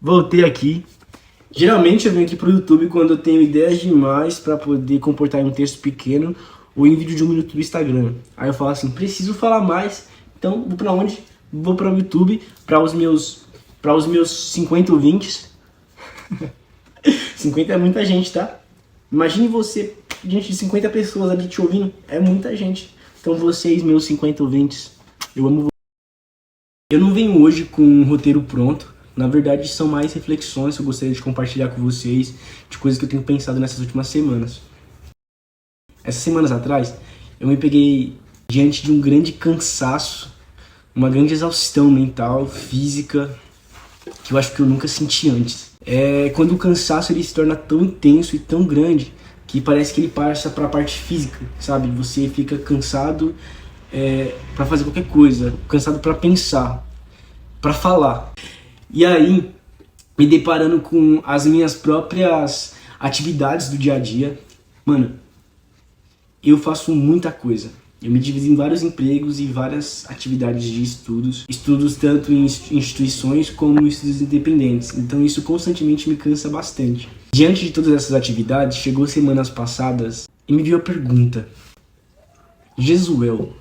Voltei aqui. Geralmente eu venho aqui pro YouTube quando eu tenho ideias demais para poder comportar em um texto pequeno ou em vídeo de 1 minuto do Instagram. Aí eu falo assim, preciso falar mais, então vou para onde? Vou para o YouTube, para os meus 50 ouvintes. 50 é muita gente, tá? Imagine você diante de 50 pessoas ali te ouvindo, é muita gente. Então vocês, meus 50 ouvintes, eu amo vocês. Eu não venho hoje com um roteiro pronto. Na verdade, são mais reflexões que eu gostaria de compartilhar com vocês, de coisas que eu tenho pensado nessas últimas semanas. Essas semanas atrás, eu me peguei diante de um grande cansaço, uma grande exaustão mental, física, que eu acho que eu nunca senti antes. É quando o cansaço ele se torna tão intenso e tão grande que parece que ele passa para a parte física, sabe? Você fica cansado para fazer qualquer coisa, cansado para pensar, para falar. E aí, me deparando com as minhas próprias atividades do dia a dia, mano, eu faço muita coisa. Eu me divido em vários empregos e várias atividades de estudos. Estudos tanto em instituições como estudos independentes. Então isso constantemente me cansa bastante. Diante de todas essas atividades, chegou semanas passadas e me veio a pergunta: Jesuel,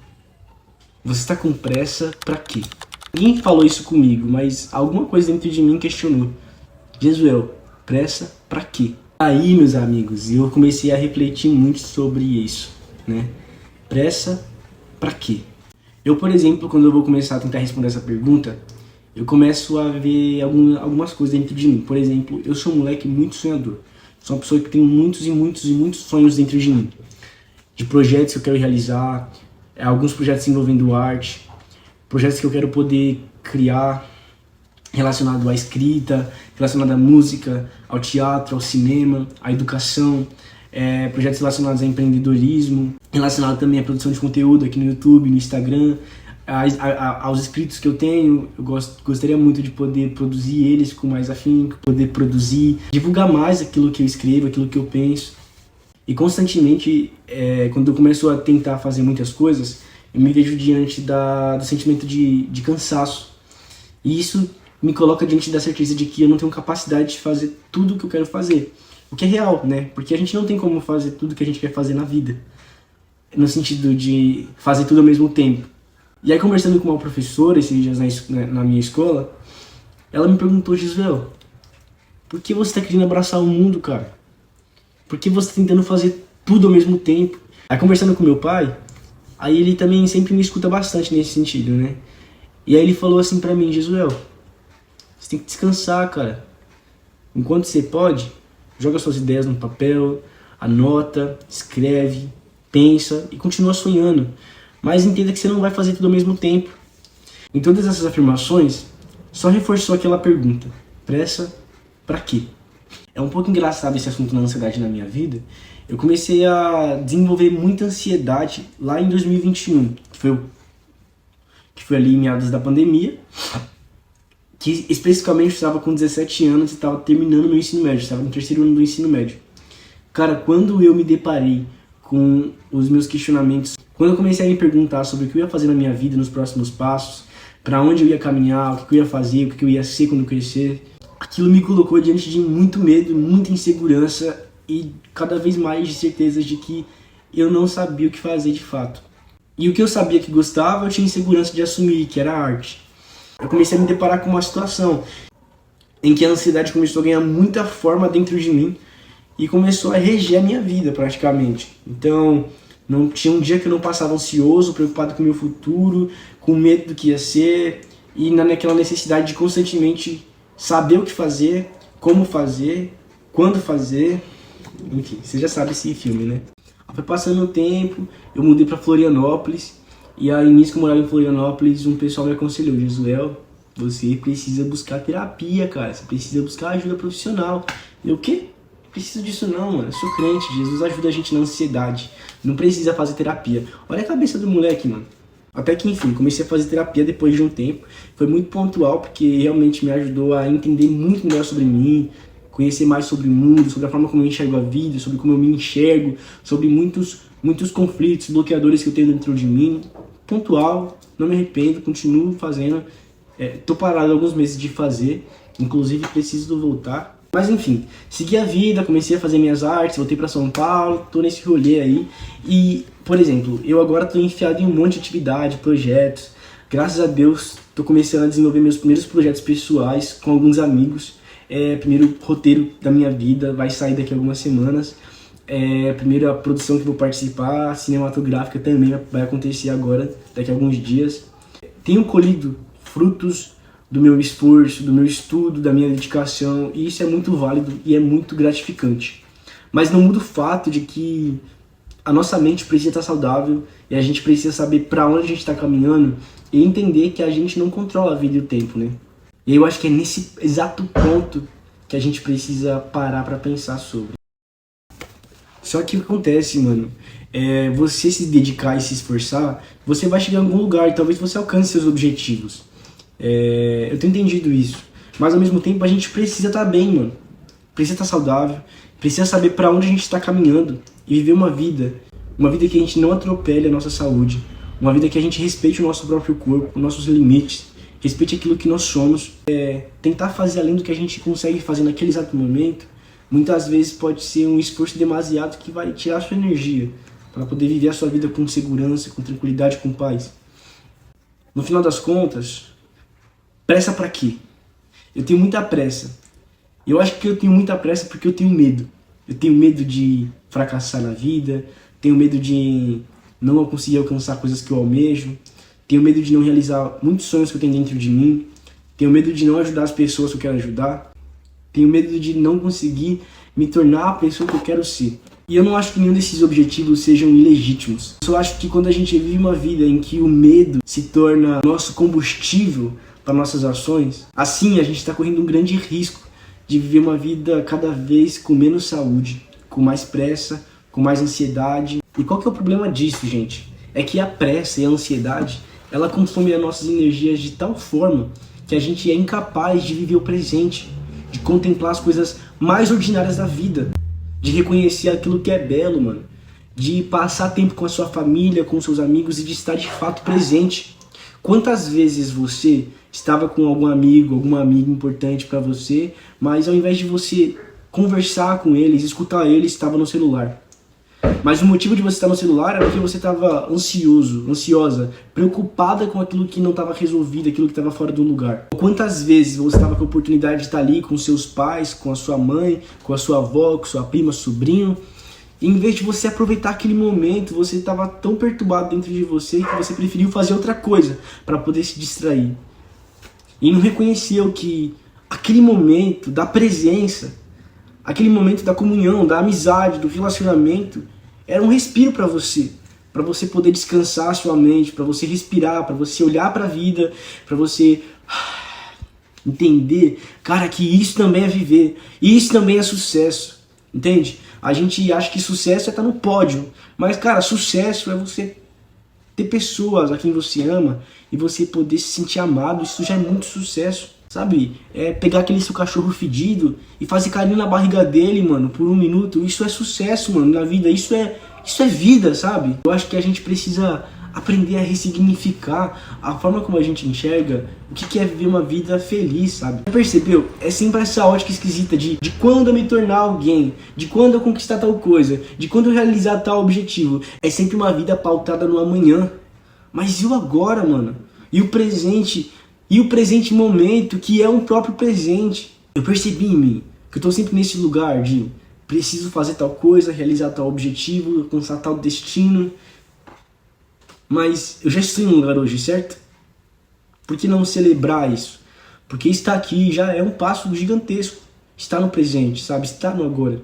você está com pressa pra quê? Ninguém falou isso comigo, mas alguma coisa dentro de mim questionou. Jesuel, pressa pra quê? Aí, meus amigos, eu comecei a refletir muito sobre isso, né? Pressa pra quê? Eu, por exemplo, quando eu vou começar a tentar responder essa pergunta, eu começo a ver algumas coisas dentro de mim. Por exemplo, eu sou um moleque muito sonhador. Sou uma pessoa que tem muitos e muitos e muitos sonhos dentro de mim. De projetos que eu quero realizar, alguns projetos envolvendo arte, projetos que eu quero poder criar relacionado à escrita, relacionado à música, ao teatro, ao cinema, à educação, projetos relacionados a empreendedorismo, relacionado também à produção de conteúdo aqui no YouTube, no Instagram, aos escritos que eu tenho. Eu gostaria muito de poder produzir eles com mais afinco, poder produzir, divulgar mais aquilo que eu escrevo, aquilo que eu penso. E constantemente, quando eu começo a tentar fazer muitas coisas, eu me vejo diante do sentimento de cansaço. E isso me coloca diante da certeza de que eu não tenho capacidade de fazer tudo o que eu quero fazer. O que é real, né? Porque a gente não tem como fazer tudo o que a gente quer fazer na vida. No sentido de fazer tudo ao mesmo tempo. E aí, conversando com uma professora esses dias na minha escola, ela me perguntou: Gisvel, por que você está querendo abraçar o mundo, cara? Por que você está tentando fazer tudo ao mesmo tempo? Aí, conversando com meu pai, aí ele também sempre me escuta bastante nesse sentido, né? E aí ele falou assim pra mim: Jesuel, você tem que descansar, cara. Enquanto você pode, joga suas ideias no papel, anota, escreve, pensa e continua sonhando. Mas entenda que você não vai fazer tudo ao mesmo tempo. Em todas essas afirmações, só reforçou aquela pergunta: pressa pra quê? É um pouco engraçado esse assunto da ansiedade na minha vida. Eu comecei a desenvolver muita ansiedade lá em 2021, que foi ali em meados da pandemia, que especificamente eu estava com 17 anos e estava terminando meu ensino médio, estava no 3º ano do ensino médio. Cara, quando eu me deparei com os meus questionamentos, quando eu comecei a me perguntar sobre o que eu ia fazer na minha vida, nos próximos passos, para onde eu ia caminhar, o que eu ia fazer, o que eu ia ser quando eu crescer, aquilo me colocou diante de muito medo, muita insegurança e cada vez mais de certeza de que eu não sabia o que fazer de fato. E o que eu sabia que gostava, eu tinha insegurança de assumir, que era a arte. Eu comecei a me deparar com uma situação em que a ansiedade começou a ganhar muita forma dentro de mim e começou a reger a minha vida praticamente. Então, não tinha um dia que eu não passava ansioso, preocupado com o meu futuro, com medo do que ia ser e naquela necessidade de constantemente saber o que fazer, como fazer, quando fazer. Enfim, você já sabe esse filme, né? Foi passando o tempo, eu mudei pra Florianópolis, e aí nisso que eu morava em Florianópolis, um pessoal me aconselhou: Jesuel, você precisa buscar terapia, cara, você precisa buscar ajuda profissional. Eu, o quê? Não preciso disso não, mano, eu sou crente, Jesus ajuda a gente na ansiedade, não precisa fazer terapia. Olha a cabeça do moleque, mano. Até que enfim, comecei a fazer terapia depois de um tempo, foi muito pontual, porque realmente me ajudou a entender muito melhor sobre mim, conhecer mais sobre o mundo, sobre a forma como eu enxergo a vida, sobre como eu me enxergo, sobre muitos conflitos, bloqueadores que eu tenho dentro de mim. Pontual, não me arrependo, continuo fazendo. Tô parado alguns meses de fazer, Inclusive preciso voltar. Mas enfim, segui a vida, comecei a fazer minhas artes, voltei pra São Paulo, tô nesse rolê aí. E, por exemplo, eu agora tô enfiado em um monte de atividade, projetos. Graças a Deus, tô começando a desenvolver meus primeiros projetos pessoais com alguns amigos. Primeiro roteiro da minha vida, vai sair daqui a algumas semanas. Primeira produção que vou participar, cinematográfica também vai acontecer agora, daqui a alguns dias. Tenho colhido frutos do meu esforço, do meu estudo, da minha dedicação, e isso é muito válido e é muito gratificante. Mas não muda o fato de que a nossa mente precisa estar saudável e a gente precisa saber para onde a gente está caminhando e entender que a gente não controla a vida e o tempo, né? E eu acho que é nesse exato ponto que a gente precisa parar para pensar sobre. Só que o que acontece, mano, você se dedicar e se esforçar, você vai chegar em algum lugar e talvez você alcance seus objetivos. Eu tenho entendido isso, mas ao mesmo tempo a gente precisa estar bem, mano. Precisa estar saudável, precisa saber para onde a gente está caminhando e viver uma vida que a gente não atropele a nossa saúde, uma vida que a gente respeite o nosso próprio corpo, os nossos limites, respeite aquilo que nós somos. Tentar fazer além do que a gente consegue fazer naquele exato momento, muitas vezes pode ser um esforço demasiado que vai tirar a sua energia para poder viver a sua vida com segurança, com tranquilidade, com paz. No final das contas, pressa pra quê? Eu tenho muita pressa. Eu acho que eu tenho muita pressa porque eu tenho medo. Eu tenho medo de fracassar na vida, tenho medo de não conseguir alcançar coisas que eu almejo, tenho medo de não realizar muitos sonhos que eu tenho dentro de mim, tenho medo de não ajudar as pessoas que eu quero ajudar, tenho medo de não conseguir me tornar a pessoa que eu quero ser. E eu não acho que nenhum desses objetivos sejam ilegítimos. Eu só acho que quando a gente vive uma vida em que o medo se torna nosso combustível para nossas ações, assim a gente está correndo um grande risco de viver uma vida cada vez com menos saúde, com mais pressa, com mais ansiedade. E qual que é o problema disso, gente? É que a pressa e a ansiedade, ela consome as nossas energias de tal forma que a gente é incapaz de viver o presente, de contemplar as coisas mais ordinárias da vida, de reconhecer aquilo que é belo, mano, de passar tempo com a sua família, com seus amigos e de estar de fato presente. Quantas vezes você estava com algum amigo, alguma amiga importante para você, mas ao invés de você conversar com eles, escutar eles, estava no celular? Mas o motivo de você estar no celular era porque você estava ansioso, ansiosa, preocupada com aquilo que não estava resolvido, aquilo que estava fora do lugar. Quantas vezes você estava com a oportunidade de estar ali com seus pais, com a sua mãe, com a sua avó, com sua prima, sobrinho, e em vez de você aproveitar aquele momento, você estava tão perturbado dentro de você que você preferiu fazer outra coisa para poder se distrair. E não reconheceu que aquele momento da presença, aquele momento da comunhão, da amizade, do relacionamento, era um respiro para você poder descansar a sua mente, para você respirar, para você olhar para a vida, para você entender, cara, que isso também é viver, isso também é sucesso, entende? A gente acha que sucesso é estar no pódio, mas, cara, sucesso é você ter pessoas a quem você ama e você poder se sentir amado. Isso já é muito sucesso, sabe? Pegar aquele seu cachorro fedido e fazer carinho na barriga dele, mano, por um minuto. Isso é sucesso, mano, na vida. Isso é vida, sabe? Eu acho que a gente precisa aprender a ressignificar a forma como a gente enxerga o que é viver uma vida feliz, sabe? Percebeu? É sempre essa ótica esquisita de quando eu me tornar alguém, de quando eu conquistar tal coisa, de quando eu realizar tal objetivo. É sempre uma vida pautada no amanhã. Mas e o agora, mano? E o presente? E o presente momento, que é um próprio presente? Eu percebi em mim que eu tô sempre nesse lugar de preciso fazer tal coisa, realizar tal objetivo, alcançar tal destino. Mas eu já estou em um lugar hoje, certo? Por que não celebrar isso? Porque estar aqui já é um passo gigantesco. Estar no presente, sabe? Estar no agora.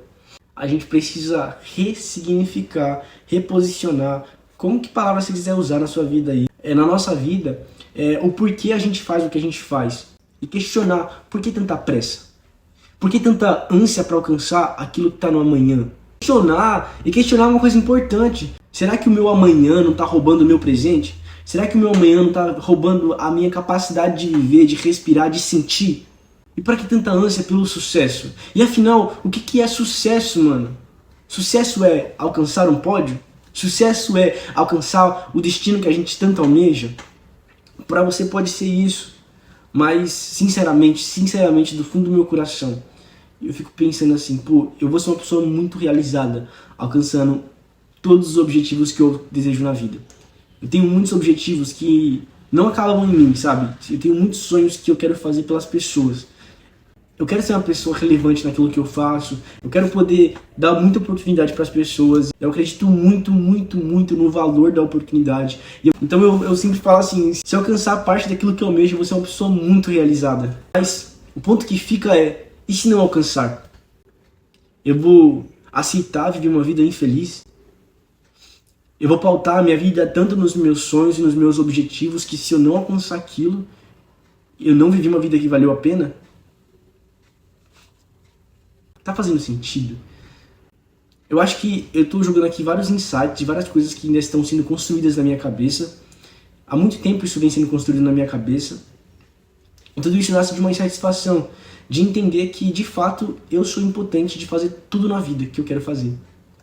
A gente precisa ressignificar, reposicionar, como que palavra você quiser usar na sua vida aí. Na nossa vida, o porquê a gente faz o que a gente faz. E questionar, por que tanta pressa? Por que tanta ânsia para alcançar aquilo que está no amanhã? Questionar uma coisa importante. Será que o meu amanhã não está roubando o meu presente? Será que o meu amanhã não está roubando a minha capacidade de viver, de respirar, de sentir? E para que tanta ânsia pelo sucesso? E afinal, o que é sucesso, mano? Sucesso é alcançar um pódio? Sucesso é alcançar o destino que a gente tanto almeja? Para você pode ser isso. Mas, sinceramente, do fundo do meu coração, eu fico pensando assim, pô, eu vou ser uma pessoa muito realizada, alcançando todos os objetivos que eu desejo na vida. Eu tenho muitos objetivos que não acabam em mim, sabe? Eu tenho muitos sonhos que eu quero fazer pelas pessoas. Eu quero ser uma pessoa relevante naquilo que eu faço. Eu quero poder dar muita oportunidade para as pessoas. Eu acredito muito no valor da oportunidade. Então eu sempre falo assim, se eu alcançar parte daquilo que eu almejo, eu vou ser uma pessoa muito realizada. Mas o ponto que fica é, e se não alcançar? Eu vou aceitar viver uma vida infeliz? Eu vou pautar a minha vida tanto nos meus sonhos e nos meus objetivos que se eu não alcançar aquilo, eu não vivi uma vida que valeu a pena? Tá fazendo sentido? Eu acho que eu tô jogando aqui vários insights de várias coisas que ainda estão sendo construídas na minha cabeça. Há muito tempo isso vem sendo construído na minha cabeça. E tudo isso nasce de uma insatisfação, de entender que, de fato, eu sou impotente de fazer tudo na vida que eu quero fazer,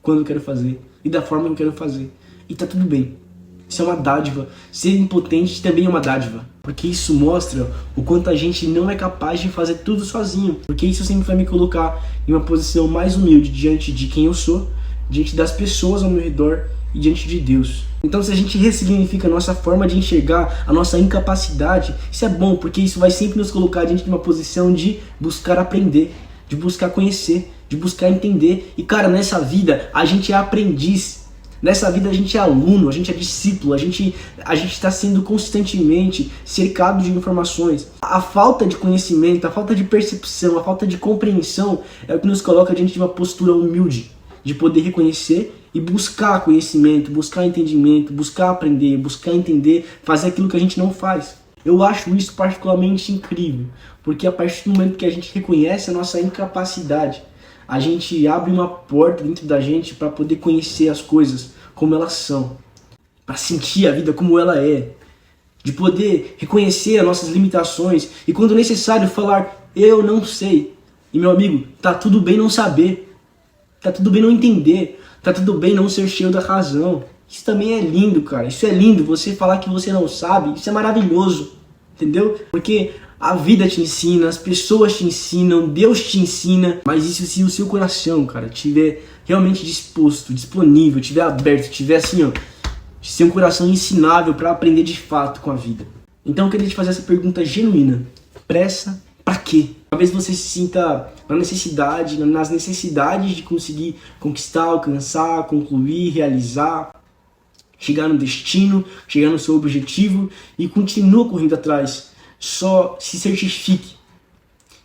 quando eu quero fazer e da forma que eu quero fazer. E tá tudo bem. Isso é uma dádiva. Ser impotente também é uma dádiva. Porque isso mostra o quanto a gente não é capaz de fazer tudo sozinho. Porque isso sempre vai me colocar em uma posição mais humilde diante de quem eu sou, diante das pessoas ao meu redor e diante de Deus. Então, se a gente ressignifica a nossa forma de enxergar, a nossa incapacidade, isso é bom, porque isso vai sempre nos colocar diante de uma posição de buscar aprender, de buscar conhecer, de buscar entender. E, cara, nessa vida, a gente é aprendiz. Nessa vida a gente é aluno, a gente é discípulo, a gente está sendo constantemente cercado de informações. A falta de conhecimento, a falta de percepção, a falta de compreensão é o que nos coloca diante de uma postura humilde, de poder reconhecer e buscar conhecimento, buscar entendimento, buscar aprender, buscar entender, fazer aquilo que a gente não faz. Eu acho isso particularmente incrível, porque a partir do momento que a gente reconhece a nossa incapacidade, a gente abre uma porta dentro da gente para poder conhecer as coisas como elas são, para sentir a vida como ela é, de poder reconhecer as nossas limitações e, quando necessário, falar, eu não sei. E, meu amigo, tá tudo bem não saber, tá tudo bem não entender, tá tudo bem não ser cheio da razão. Isso também é lindo, cara, isso é lindo, você falar que você não sabe, isso é maravilhoso, entendeu? Porque a vida te ensina, as pessoas te ensinam, Deus te ensina, mas isso se o seu coração, cara, estiver realmente disposto, disponível, estiver aberto, estiver assim, ó, ser um coração ensinável para aprender de fato com a vida. Então eu queria te fazer essa pergunta genuína: pressa pra quê? Talvez você se sinta nas necessidades de conseguir conquistar, alcançar, concluir, realizar, chegar no destino, chegar no seu objetivo e continua correndo atrás. Só se certifique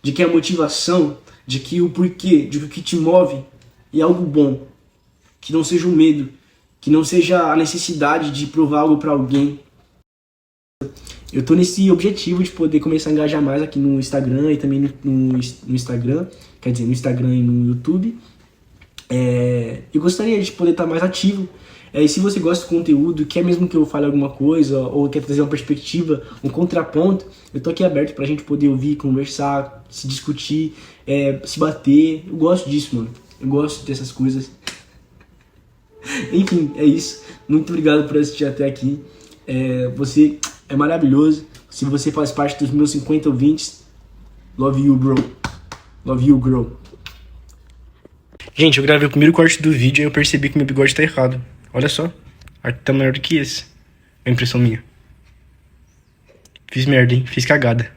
de que a motivação, de que o porquê, de que o que te move é algo bom. Que não seja o medo, que não seja a necessidade de provar algo para alguém. Eu tô nesse objetivo de poder começar a engajar mais aqui no Instagram e também no Instagram, quer dizer, no Instagram e no YouTube. Eu gostaria de poder estar mais ativo. E se você gosta do conteúdo, quer mesmo que eu fale alguma coisa, ou quer trazer uma perspectiva, um contraponto, eu tô aqui aberto pra gente poder ouvir, conversar, se discutir, se bater. Eu gosto disso, mano. Eu gosto dessas coisas. Enfim, é isso. Muito obrigado por assistir até aqui. Você é maravilhoso. Se você faz parte dos meus 50 ouvintes, love you, bro. Love you, girl. Gente, eu gravei o primeiro corte do vídeo e eu percebi que meu bigode tá errado. Olha só, aqui tá maior do que esse. É a impressão minha. Fiz merda, hein? Fiz cagada.